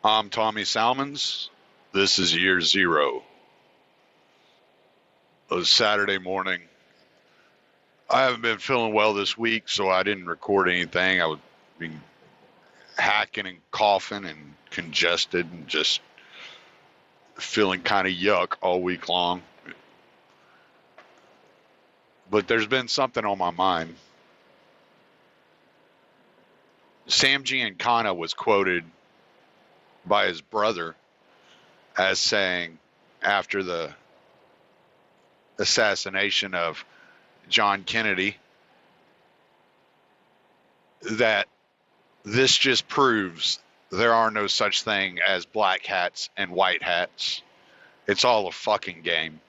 I'm Tommy Salmons. This is year zero. It was Saturday morning. I haven't been feeling well this week, so I didn't record anything. I was being hacking and coughing and congested and just feeling kind of yuck all week long. But there's been something on my mind. Sam Giancana was quoted by his brother as saying after the assassination of John Kennedy that this just proves there are no such thing as black hats and white hats. It's all a fucking game.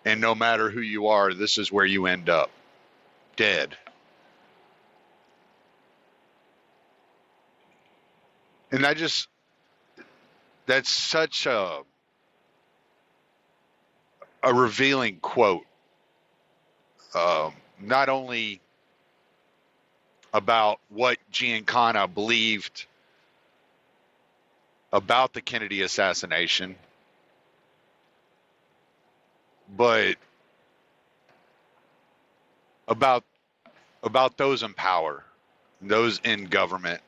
And no matter who you are, this is where you end up. Dead. And that's such a revealing quote. Not only about what Giancana believed about the Kennedy assassination, but about those in power, those in government,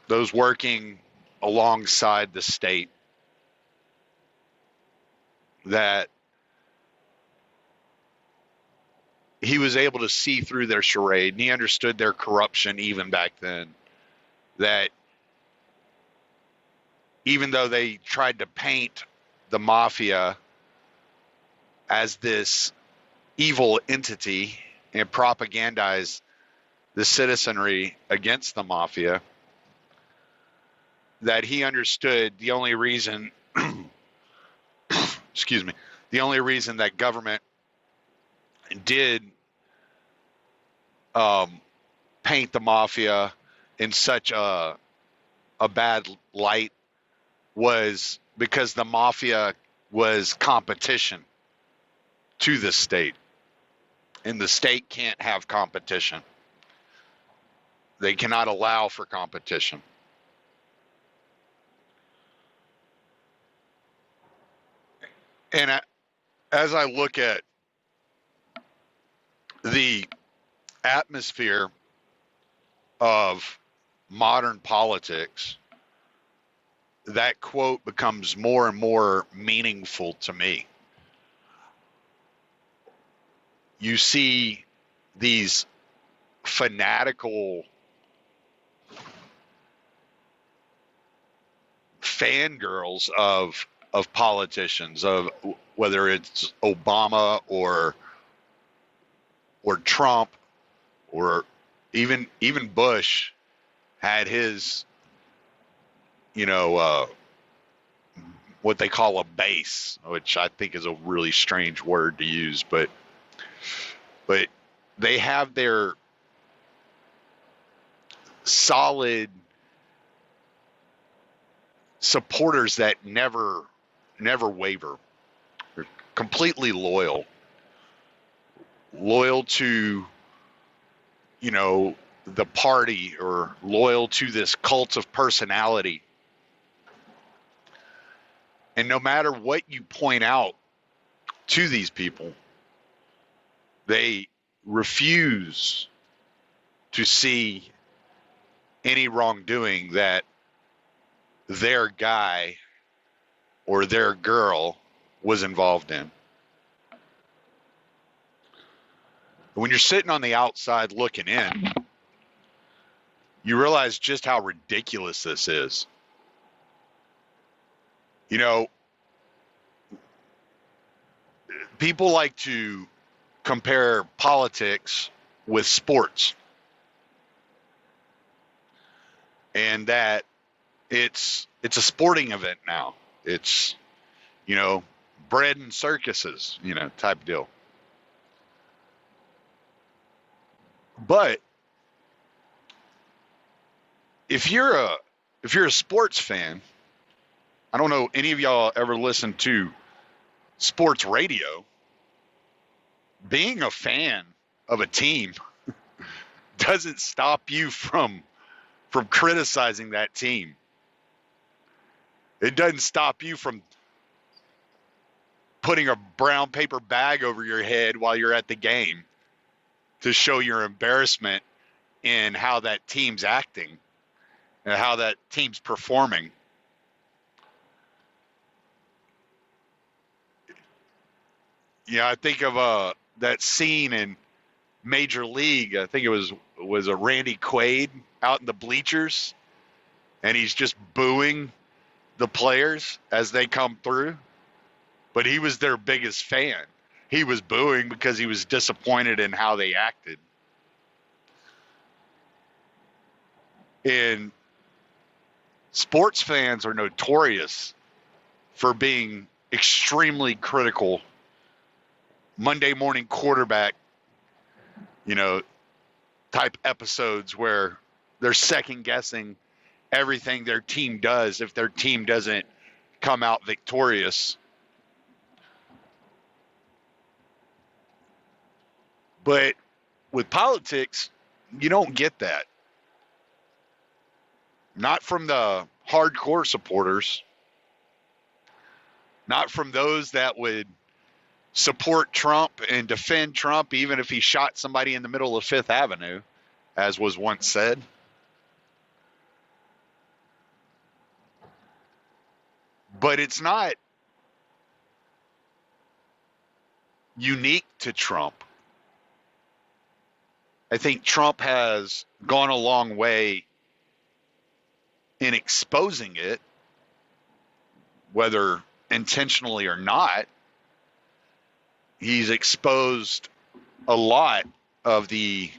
those working alongside the state, that he was able to see through their charade, and he understood their corruption even back then. That even though they tried to paint the mafia as this evil entity and propagandize the citizenry against the mafia, that he understood the only reason, excuse me, the only reason that government did paint the mafia in such a bad light was because the mafia was competition to the state, and the state can't have competition. They cannot allow for competition. And as I look at the atmosphere of modern politics, that quote becomes more and more meaningful to me. You see these fanatical fangirls of politicians, of whether it's Obama or Trump, or even Bush had his, what they call a base, which I think is a really strange word to use, but they have their solid supporters that never waver. They're completely loyal to, the party, or loyal to this cult of personality. And no matter what you point out to these people, they refuse to see any wrongdoing that their guy or their girl was involved in. When you're sitting on the outside looking in, you realize just how ridiculous this is. People like to compare politics with sports, and that it's a sporting event now. It's, bread and circuses, type deal. But if you're a sports fan, I don't know any of y'all ever listened to sports radio. Being a fan of a team doesn't stop you from criticizing that team. It doesn't stop you from putting a brown paper bag over your head while you're at the game to show your embarrassment in how that team's acting and how that team's performing. Yeah, I think of that scene in Major League. I think it was a Randy Quaid out in the bleachers, and he's just booing the players as they come through. But he was their biggest fan. He was booing because he was disappointed in how they acted. And sports fans are notorious for being extremely critical. Monday morning quarterback, type episodes where they're second guessing everything their team does if their team doesn't come out victorious. But with politics, you don't get that. Not from the hardcore supporters. Not from those that would support Trump and defend Trump even if he shot somebody in the middle of Fifth Avenue, as was once said. But it's not unique to Trump. I think Trump has gone a long way in exposing it, whether intentionally or not. He's exposed a lot of the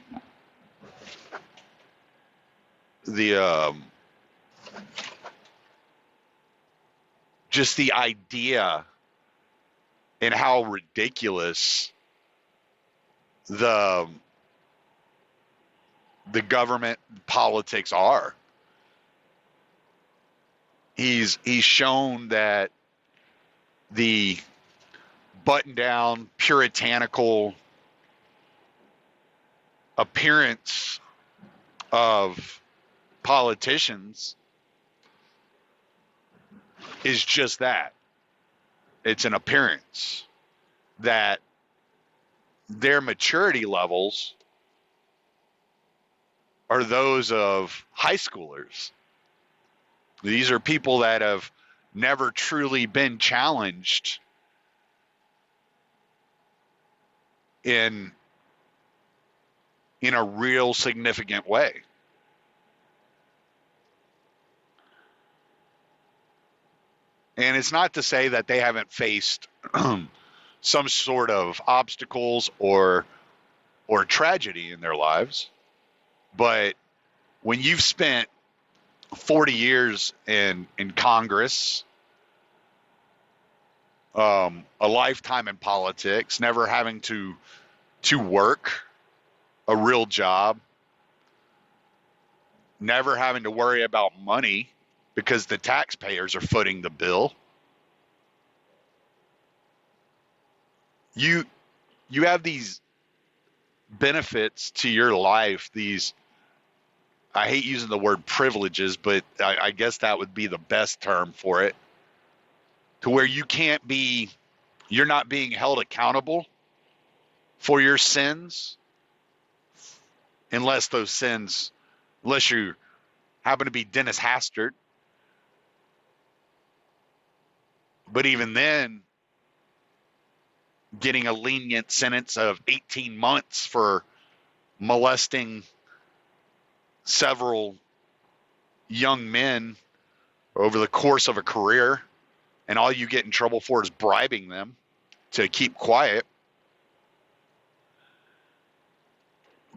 just the idea and how ridiculous the government politics are. He's shown that the button-down, puritanical appearance of politicians is just that. It's an appearance. That their maturity levels are those of high schoolers. These are people that have never truly been challenged in a real significant way. And it's not to say that they haven't faced some sort of obstacles or tragedy in their lives, but when you've spent 40 years in Congress, a lifetime in politics, never having to work a real job, never having to worry about money because the taxpayers are footing the bill. You have these benefits to your life, these, I hate using the word privileges, but I guess that would be the best term for it, to where you're not being held accountable for your sins unless you happen to be Dennis Hastert. But even then, getting a lenient sentence of 18 months for molesting several young men over the course of a career, and all you get in trouble for is bribing them to keep quiet.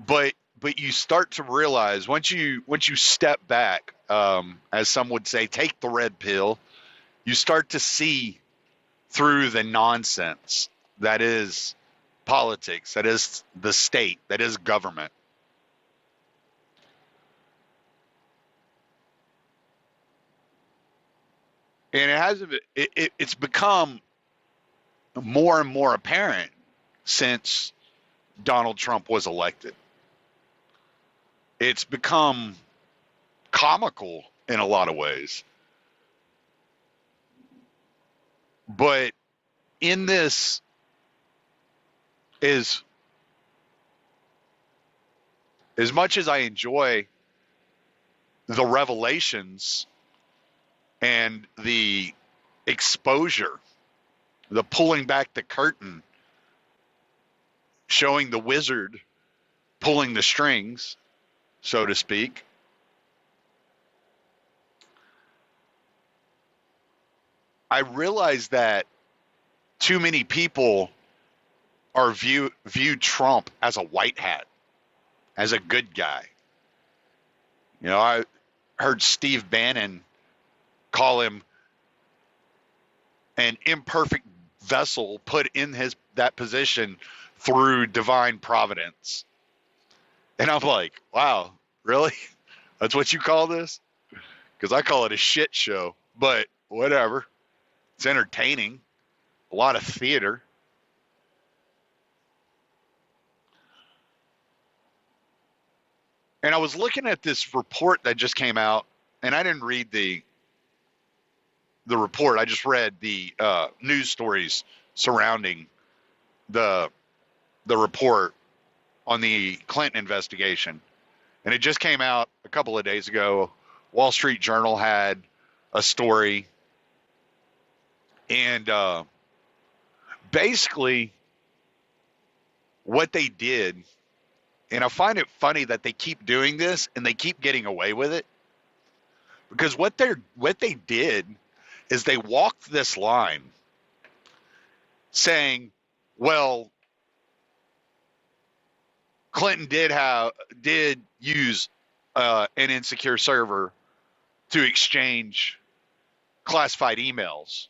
But you start to realize once you step back, as some would say, take the red pill, you start to see through the nonsense that is politics, that is the state, that is government. And it's become more and more apparent since Donald Trump was elected. it's become comical in a lot of ways. But in this is, as much as I enjoy the revelations and the exposure, the pulling back the curtain, showing the wizard pulling the strings, so to speak, I realize that too many people are view Trump as a white hat, as a good guy. You know, I heard Steve Bannon call him an imperfect vessel put in that position through divine providence. And I'm like, wow, really? That's what you call this? Because I call it a shit show, but whatever. It's entertaining, a lot of theater. And I was looking at this report that just came out, and I didn't read the report. I just read the news stories surrounding the report on the Clinton investigation. And it just came out a couple of days ago. Wall Street Journal had a story. And basically, what they did, and I find it funny that they keep doing this and they keep getting away with it, because what they did is they walked this line saying, well, Clinton did use an insecure server to exchange classified emails,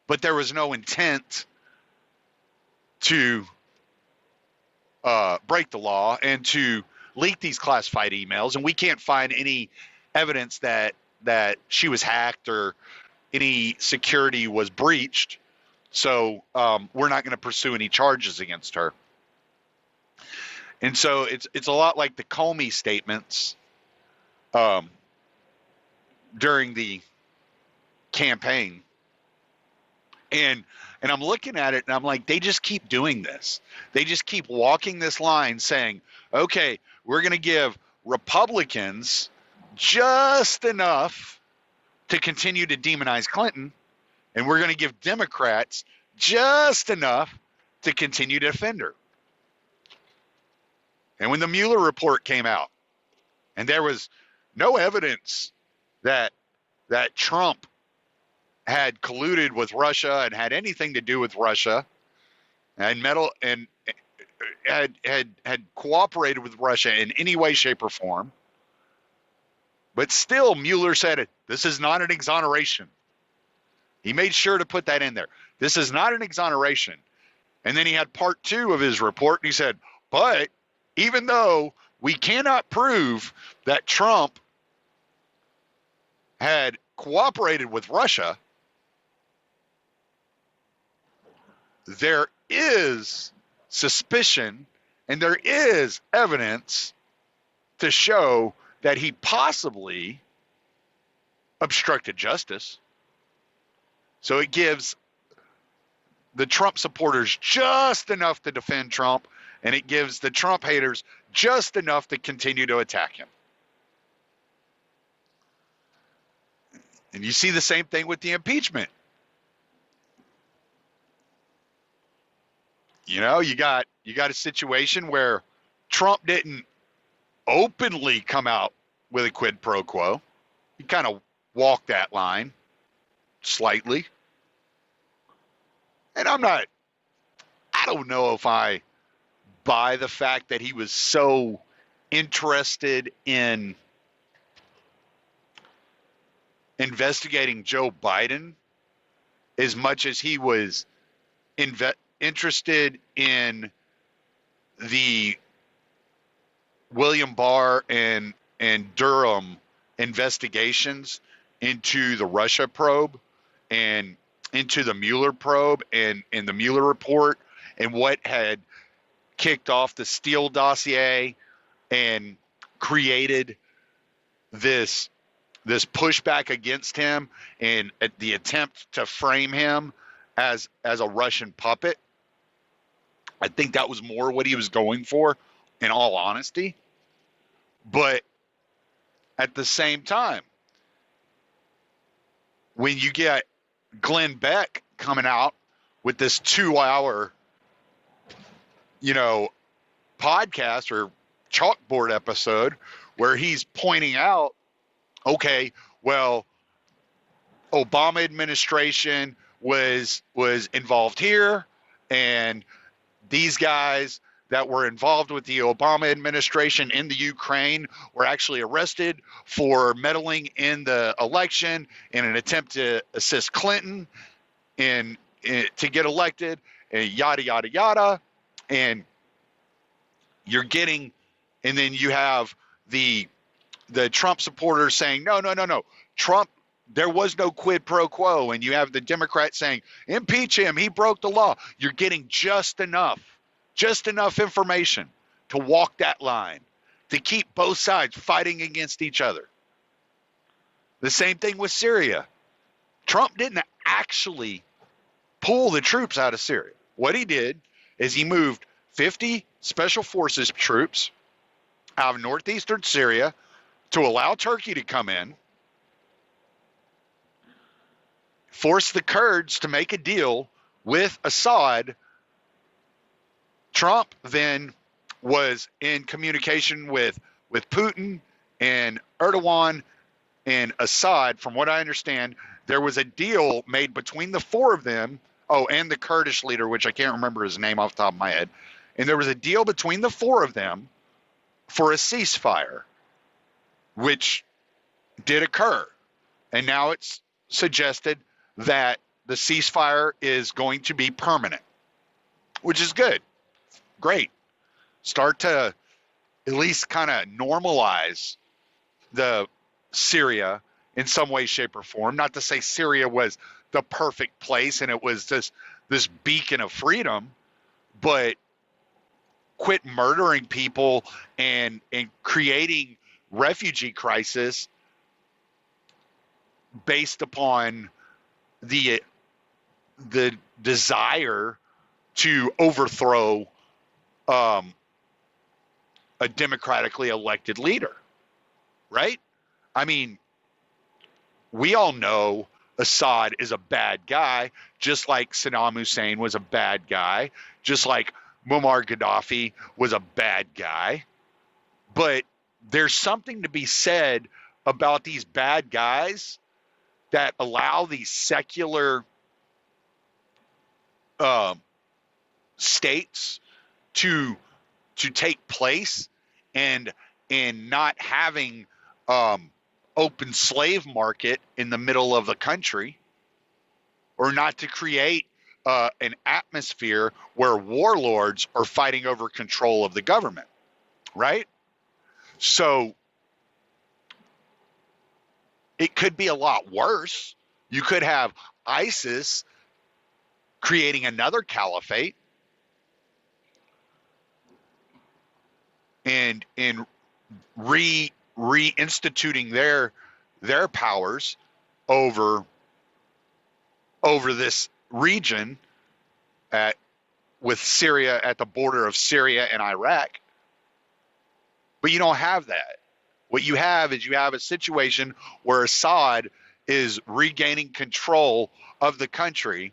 but there was no intent to break the law and to leak these classified emails, and we can't find any evidence that she was hacked or any security was breached, so we're not going to pursue any charges against her. And so it's a lot like the Comey statements during the campaign. And I'm looking at it and I'm like, they just keep doing this. They just keep walking this line saying, okay, we're going to give Republicans just enough to continue to demonize Clinton, and we're going to give Democrats just enough to continue to defend her. And when the Mueller report came out, and there was no evidence that Trump had colluded with Russia and had anything to do with Russia, and had cooperated with Russia in any way, shape, or form, but still Mueller said this is not an exoneration. He made sure to put that in there. This is not an exoneration. And then he had part 2 of his report, and he said, but even though we cannot prove that Trump had cooperated with Russia, there is suspicion and there is evidence to show that he possibly obstructed justice. So it gives the Trump supporters just enough to defend Trump, and it gives the Trump haters just enough to continue to attack him. And you see the same thing with the impeachment. You know, you got a situation where Trump didn't openly come out with a quid pro quo. He kind of walked that line slightly. And I don't know if I buy the fact that he was so interested in investigating Joe Biden as much as he was interested in the William Barr and Durham investigations into the Russia probe and into the Mueller probe and the Mueller report and what had kicked off the Steele dossier and created this pushback against him and the attempt to frame him as a Russian puppet. I think that was more what he was going for, in all honesty. But at the same time, when you get Glenn Beck coming out with this 2-hour, podcast or chalkboard episode where he's pointing out, okay, well, Obama administration was involved here, and these guys that were involved with the Obama administration in the Ukraine were actually arrested for meddling in the election in an attempt to assist Clinton to get elected, and yada, yada, yada. And and then you have the Trump supporters saying, no, Trump, there was no quid pro quo. And you have the Democrats saying, impeach him, he broke the law. You're getting just enough information to walk that line, to keep both sides fighting against each other. The same thing with Syria. Trump didn't actually pull the troops out of Syria. What he did is he moved 50 special forces troops out of northeastern Syria to allow Turkey to come in, force the Kurds to make a deal with Assad. Trump then was in communication with Putin and Erdogan and Assad. From what I understand, there was a deal made between the four of them. Oh, and the Kurdish leader, which I can't remember his name off the top of my head. And there was a deal between the four of them for a ceasefire, which did occur. And now it's suggested that the ceasefire is going to be permanent, which is good. Great. Start to at least kind of normalize the Syria in some way, shape, or form. Not to say Syria was the perfect place and it was this beacon of freedom, but quit murdering people and creating refugee crisis based upon the desire to overthrow a democratically elected leader, right? I mean, we all know Assad is a bad guy, just like Saddam Hussein was a bad guy, just like Muammar Gaddafi was a bad guy. But there's something to be said about these bad guys that allow these secular states to take place, and not having open slave market in the middle of the country, or not to create an atmosphere where warlords are fighting over control of the government, right? So it could be a lot worse. You could have ISIS creating another caliphate and reinstituting their powers over this region with Syria, at the border of Syria and Iraq. But you don't have that. What you have is a situation where Assad is regaining control of the country,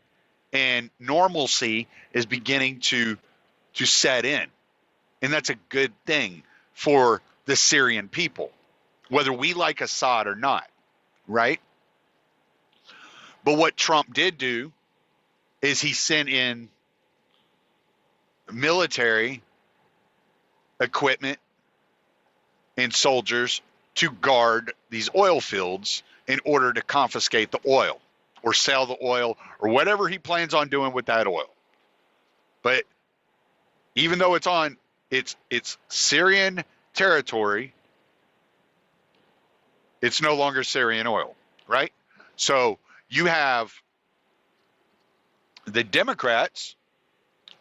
and normalcy is beginning to set in. And that's a good thing for the Syrian people, whether we like Assad or not, right? But what Trump did do is he sent in military equipment and soldiers to guard these oil fields in order to confiscate the oil or sell the oil or whatever he plans on doing with that oil. But even though it's Syrian territory, it's no longer Syrian oil, right? So you have the Democrats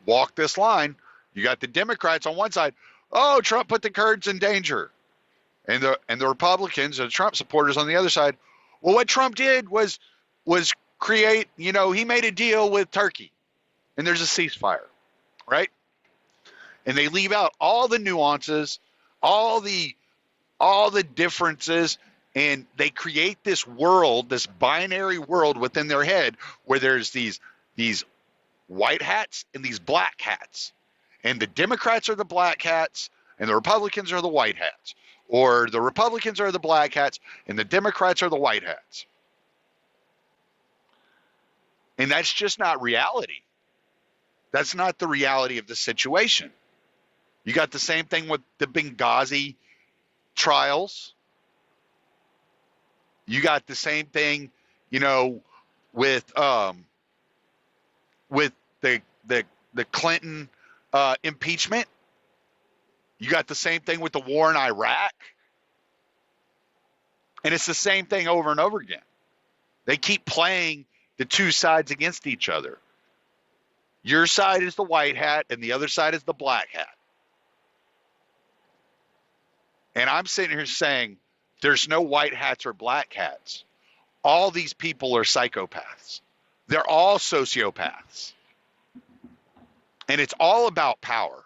walk this line. You got the Democrats on one side. Oh, Trump put the Kurds in danger. And the Republicans and the Trump supporters on the other side. Well, what Trump did was create, he made a deal with Turkey, and there's a ceasefire, right? And they leave out all the nuances, all the differences, and they create this world, this binary world within their head where there's these white hats and these black hats. And the Democrats are the black hats and the Republicans are the white hats. Or the Republicans are the black hats and the Democrats are the white hats. And that's just not reality. That's not the reality of the situation. You got the same thing with the Benghazi trials. You got the same thing, with the Clinton impeachment. You got the same thing with the war in Iraq. And it's the same thing over and over again. They keep playing the two sides against each other. Your side is the white hat and the other side is the black hat. And I'm sitting here saying there's no white hats or black hats. All these people are psychopaths. They're all sociopaths. And it's all about power.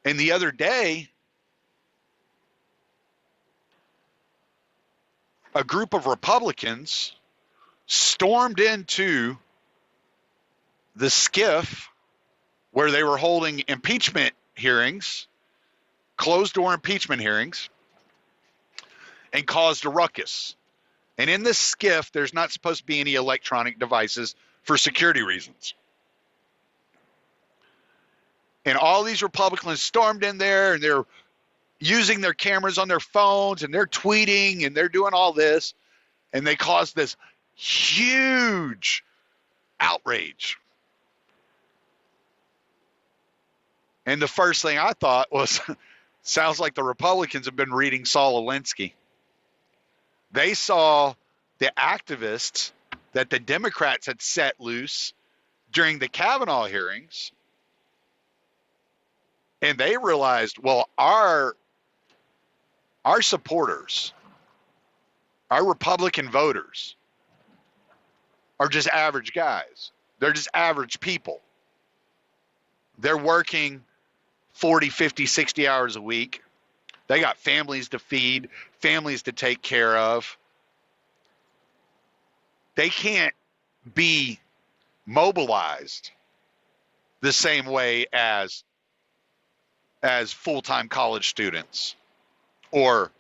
And the other day, a group of Republicans stormed into the SCIF where they were holding impeachment hearings, closed-door impeachment hearings, and caused a ruckus. And in this SCIF, there's not supposed to be any electronic devices for security reasons. And all these Republicans stormed in there, and they're using their cameras on their phones, and they're tweeting, and they're doing all this, and they caused this huge outrage. And the first thing I thought was, sounds like the Republicans have been reading Saul Alinsky. They saw the activists that the Democrats had set loose during the Kavanaugh hearings, and they realized, well, our supporters, our Republican voters, are just average guys. They're just average people. They're working 40, 50, 60 hours a week. They got families to feed, families to take care of. They can't be mobilized the same way as full-time college students or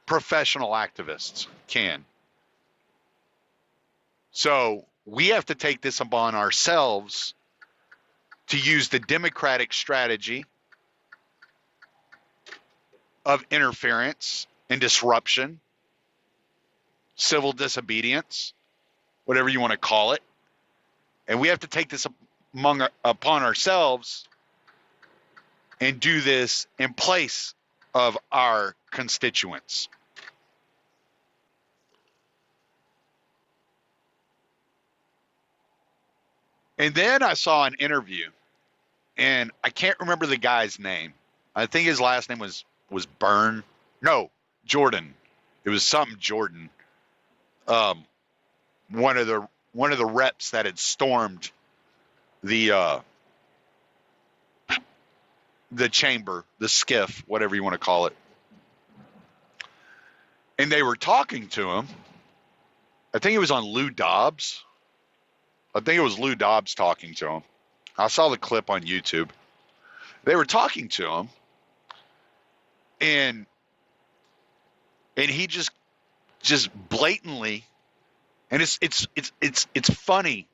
professional activists can. So we have to take this upon ourselves to use the Democratic strategy of interference and disruption, civil disobedience, whatever you want to call it. And we have to take this upon ourselves and do this in place of our constituents. And then I saw an interview, and I can't remember the guy's name. I think his last name was Byrne. No, Jordan. It was something Jordan. One of the reps that had stormed the chamber, the SCIF, whatever you want to call it. And they were talking to him. I think it was on Lou Dobbs. I think it was Lou Dobbs talking to him. I saw the clip on YouTube. They were talking to him, and he just blatantly, and it's funny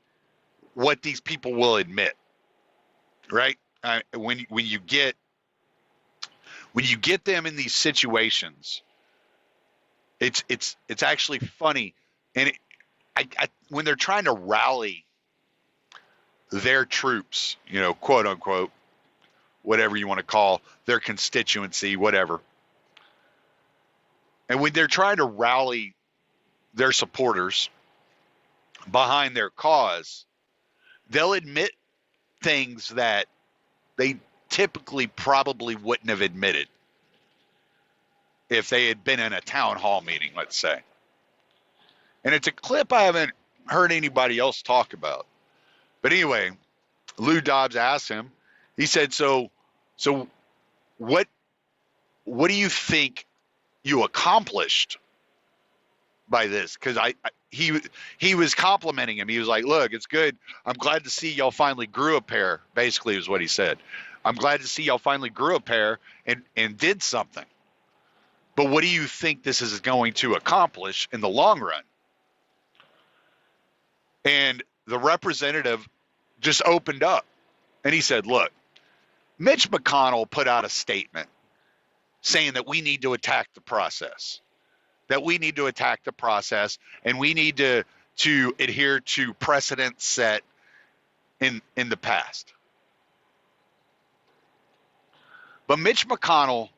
what these people will admit, right? When you get them in these situations, it's actually funny, and when they're trying to rally their troops, quote unquote, whatever you want to call their constituency, whatever. And when they're trying to rally their supporters behind their cause, they'll admit things that they typically probably wouldn't have admitted if they had been in a town hall meeting, let's say. And it's a clip I haven't heard anybody else talk about. But anyway, Lou Dobbs asked him, he said, so what do you think you accomplished by this? Because he was complimenting him. He was like, look, it's good. I'm glad to see y'all finally grew a pair, basically is what he said. I'm glad to see y'all finally grew a pair and did something. But what do you think this is going to accomplish in the long run? And the representative just opened up and he said, look, Mitch McConnell put out a statement saying that we need to attack the process, and we need to adhere to precedents set in the past. But Mitch McConnell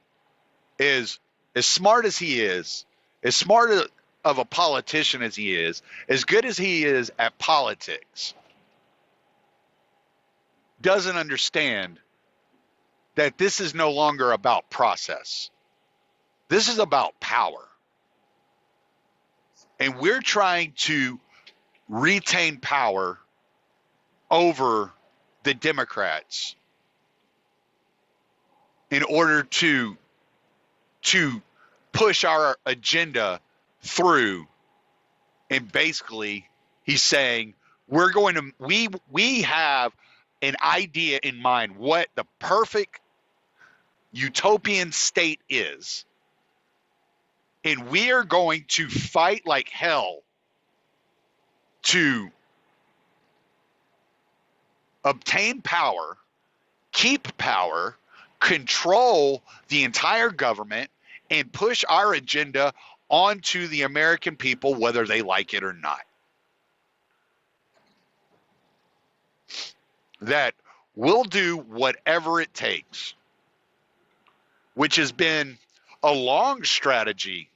is as smart as he is, as smart of a politician as he is, as good as he is at politics, doesn't understand that this is no longer about process. This is about power. And we're trying to retain power over the Democrats in order to push our agenda through. And basically he's saying we have an idea in mind what the perfect utopian state is, and we are going to fight like hell to obtain power, keep power, control the entire government, and push our agenda onto the American people, whether they like it or not. That we'll do whatever it takes, which has been a long strategy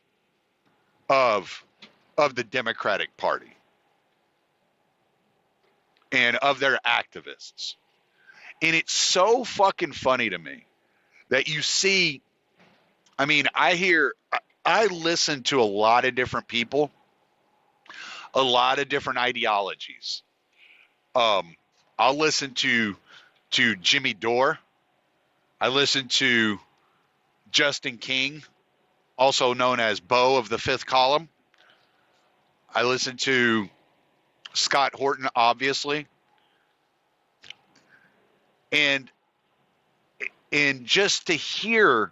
of the Democratic Party and of their activists. And it's so fucking funny to me that you see, I mean, I listen to a lot of different people, a lot of different ideologies. I'll listen to Jimmy Dore. I listen to Justin King, also known as Bo of the Fifth Column. I listen to Scott Horton, obviously. And just to hear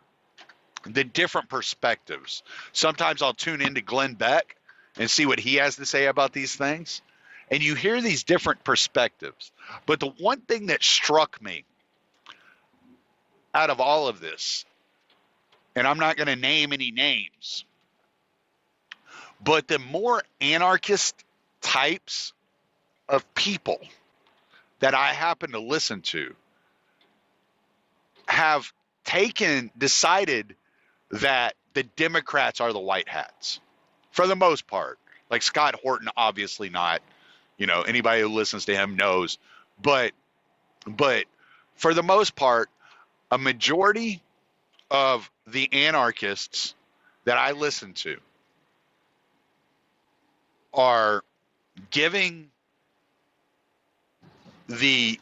the different perspectives. Sometimes I'll tune into Glenn Beck and see what he has to say about these things. And you hear these different perspectives. But the one thing that struck me out of all of this, and I'm not going to name any names, but the more anarchist types of people that I happen to listen to have decided that the Democrats are the white hats for the most part. Like Scott Horton, obviously not. You know, anybody who listens to him knows. But for the most part, a majority of the anarchists that I listen to are giving the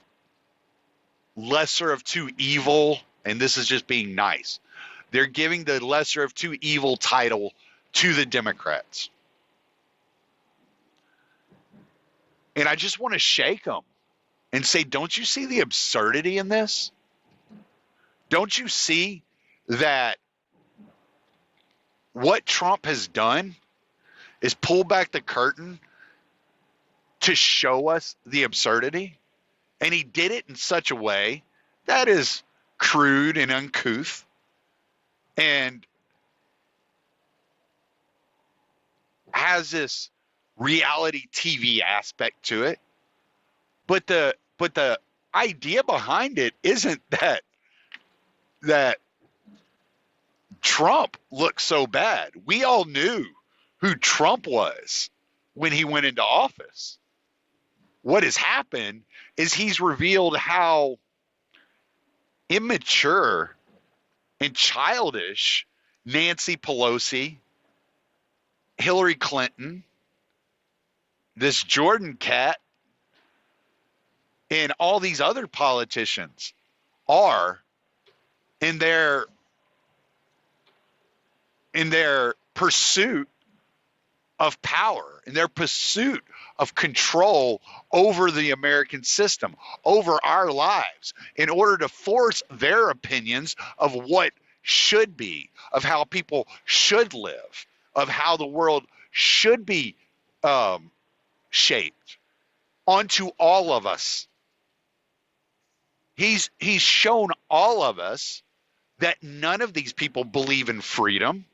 lesser of two evil, and this is just being nice, they're giving the lesser of two evil title to the Democrats. And I just want to shake them and say, don't you see the absurdity in this? Don't you see that what Trump has done is pull back the curtain to show us the absurdity? And he did it in such a way that is crude and uncouth and has this reality TV aspect to it. But the idea behind it isn't that Trump looked so bad. We all knew who Trump was when he went into office. What has happened is he's revealed how immature and childish Nancy Pelosi, Hillary Clinton, this Jordan cat, and all these other politicians are in their pursuit of power, in their pursuit of control over the American system, over our lives, in order to force their opinions of what should be, of how people should live, of how the world should be shaped onto all of us. He's shown all of us that none of these people believe in freedom.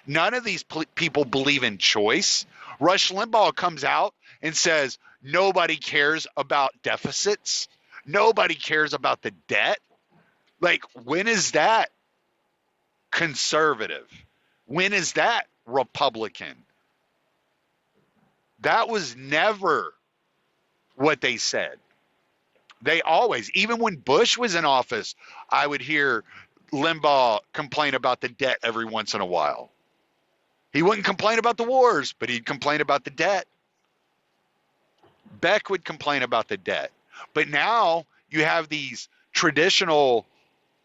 None of these people believe in choice. Rush Limbaugh comes out and says nobody cares about deficits. Nobody cares about the debt. Like, when is that conservative? When is that Republican? That was never what they said. They always, even when Bush was in office, I would hear Limbaugh complain about the debt every once in a while. He wouldn't complain about the wars, but he'd complain about the debt. Beck would complain about the debt. But now you have these traditional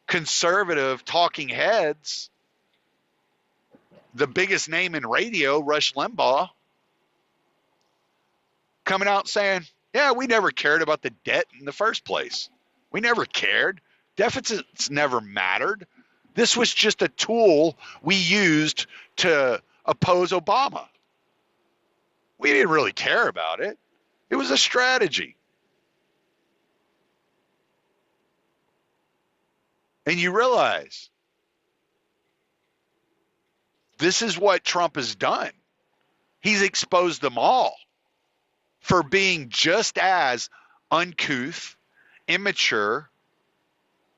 conservative talking heads, the biggest name in radio, Rush Limbaugh, coming out saying, yeah, we never cared about the debt in the first place. We never cared. Deficits never mattered. This was just a tool we used to oppose Obama. We didn't really care about it. It was a strategy. And you realize this is what Trump has done. He's exposed them all for being just as uncouth, immature,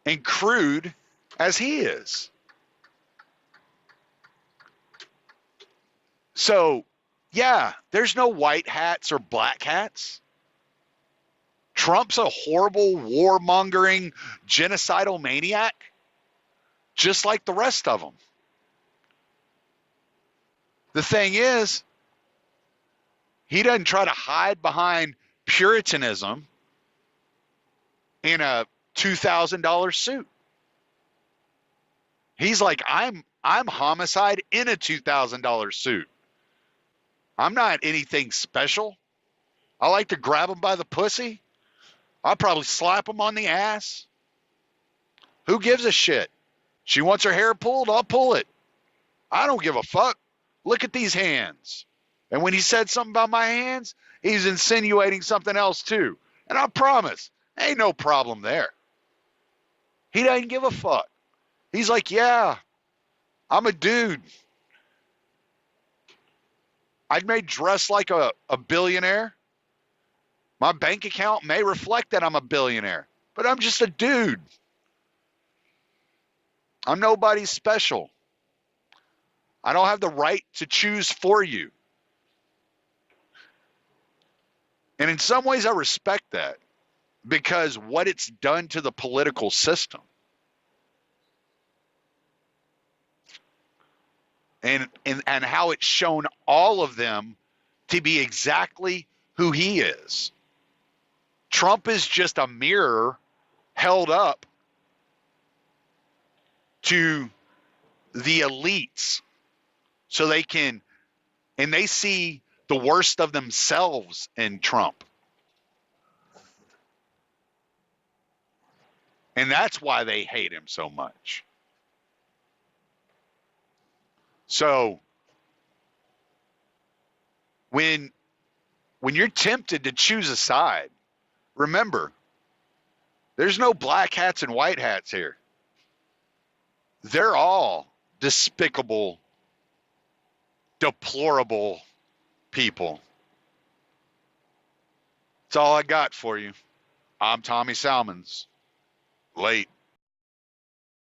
and crude as he is. So, yeah, there's no white hats or black hats. Trump's a horrible, warmongering, genocidal maniac, just like the rest of them. The thing is, he doesn't try to hide behind Puritanism in a $2,000 suit. He's like, I'm homicide in a $2,000 suit. I'm not anything special. I like to grab him by the pussy. I'll probably slap him on the ass. Who gives a shit? She wants her hair pulled, I'll pull it. I don't give a fuck. Look at these hands. And when he said something about my hands, he's insinuating something else too. And I promise, ain't no problem there. He doesn't give a fuck. He's like, yeah, I'm a dude. I may dress like a billionaire. My bank account may reflect that I'm a billionaire, but I'm just a dude. I'm nobody special. I don't have the right to choose for you. And in some ways, I respect that because what it's done to the political system. And how it's shown all of them to be exactly who he is. Trump is just a mirror held up to the elites so they can, and they see the worst of themselves in Trump. And that's why they hate him so much. So when you're tempted to choose a side, remember, there's no black hats and white hats here. They're all despicable, deplorable people. That's all I got for you. I'm Tommy Salmons. Late.